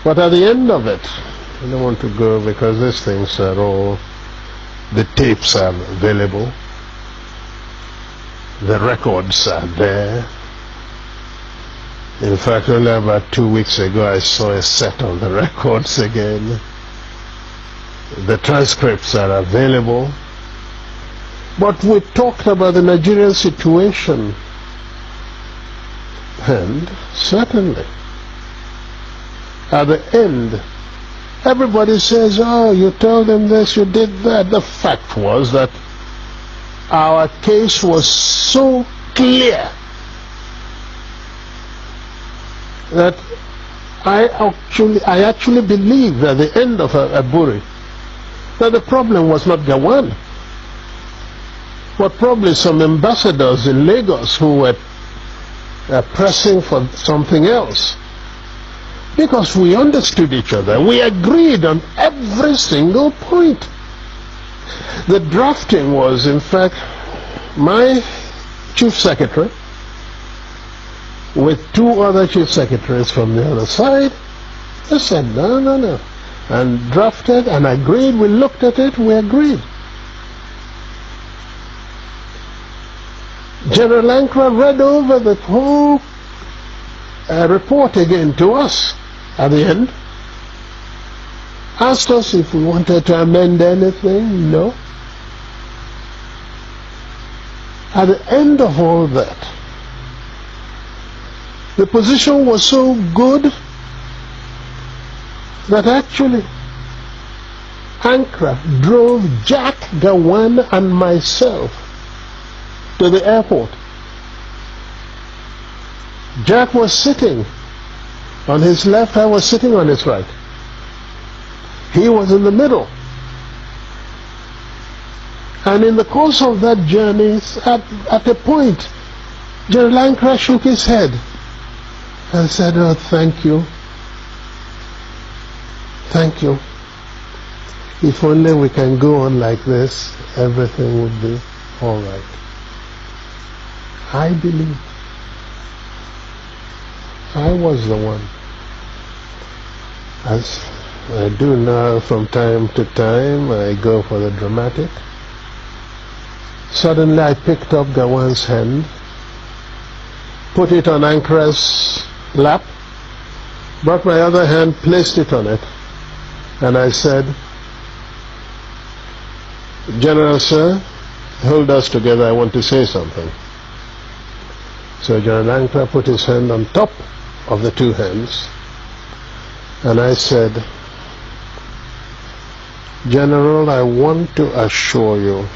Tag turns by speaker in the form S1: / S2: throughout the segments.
S1: But at the end of it, I don't want to go because these things are all, the tapes are available, the records are there. In fact, only about 2 weeks ago I saw a set of the records again. The transcripts are available. But we talked about the Nigerian situation, and certainly at the end everybody says, oh, you told them this, you did that. The fact was that our case was so clear that I actually believe at the end of Aburi that the problem was not Gawan, but probably some ambassadors in Lagos who were pressing for something else. Because we understood each other. We agreed on every single point. The drafting was, in fact, my chief secretary with 2 other chief secretaries from the other side. They said, no. And drafted and agreed. We looked at it, we agreed. General Ankara read over the whole report again to us at the end, asked us if we wanted to amend anything. No. At the end of all that, the position was so good that actually Ankara drove Jack, Gawan and myself to the airport. Jack was sitting on his left, I was sitting on his right. He was in the middle. And in the course of that journey, at a point, General Ankara shook his head and said, oh, thank you. Thank you. If only we can go on like this, everything would be all right. I believe I was the one. As I do now from time to time, I go for the dramatic. Suddenly I picked up Gawan's hand, put it on Ankara's lap, brought my other hand, placed it on it, and I said, General Sir, hold us together, I want to say something. So General Ankara put his hand on top of the 2 hands, and I said, General, I want to assure you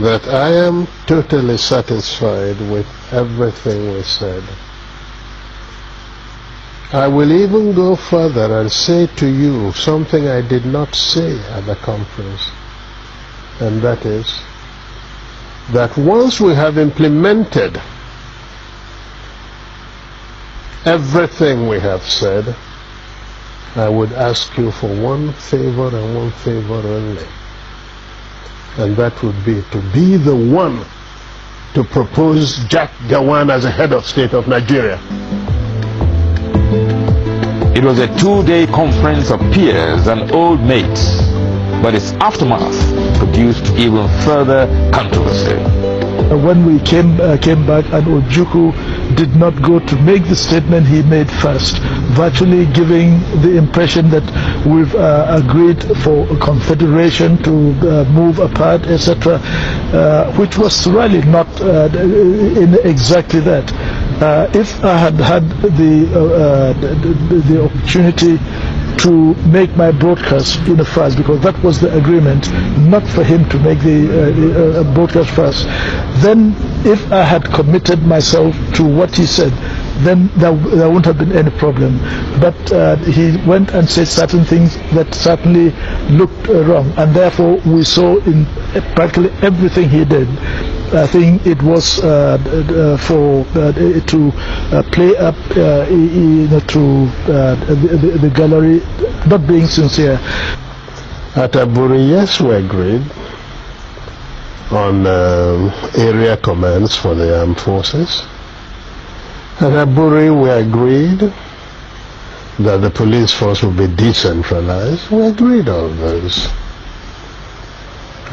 S1: that I am totally satisfied with everything we said. I will even go further and say to you something I did not say at the conference, and that is that once we have implemented everything we have said, I would ask you for one favor and one favor only, and that would be to be the one to propose Jack Gawan as a head of state of Nigeria.
S2: It was a 2-day conference of peers and old mates, but its aftermath produced even further controversy.
S3: When we came back, and Ojukwu did not go to make the statement he made first, virtually giving the impression that we've agreed for a confederation to move apart, etc., which was really not in exactly that. If I had had the opportunity to make my broadcast first, because that was the agreement, not for him to make the broadcast first, then if I had committed myself to what he said, then there wouldn't have been any problem. But he went and said certain things that certainly looked wrong, and therefore we saw in practically everything he did, I think it was for to play up to the gallery, not being sincere.
S1: At Aburi, yes, we agreed on area commands for the armed forces, At Aburi, we agreed that the police force would be decentralized. We agreed on those.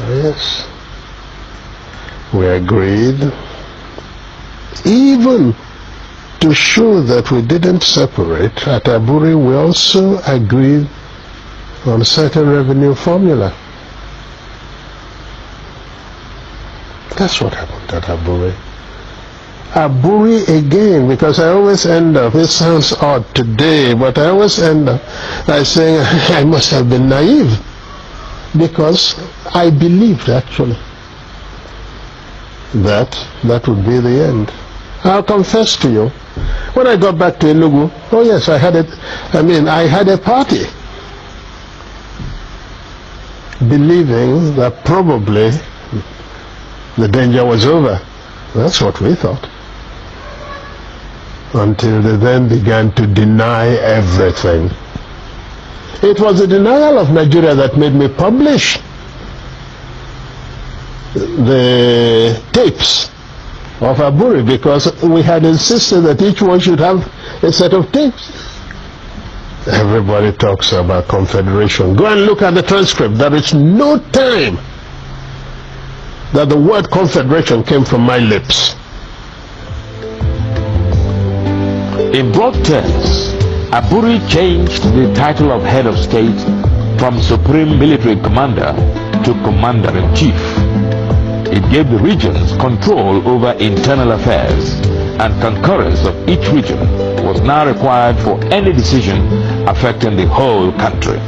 S1: Yes. We agreed. Even to show that we didn't separate, at Aburi we also agreed on a certain revenue formula. That's what happened at Aburi. Aburi again, because I always end up, it sounds odd today, but I always end up by saying I must have been naive, because I believed actually that would be the end. I'll confess to you, when I got back to Enugu, oh yes, I had a party, believing that probably the danger was over. That's what we thought. Until they then began to deny everything. It was the denial of Nigeria that made me publish the tapes of Aburi, because we had insisted that each one should have a set of tapes. Everybody talks about confederation. Go and look at the transcript. There is no time that the word confederation came from my lips.
S2: In broad terms, Aburi changed the title of head of state from Supreme Military Commander to Commander-in-Chief. It gave the regions control over internal affairs, and concurrence of each region was now required for any decision affecting the whole country.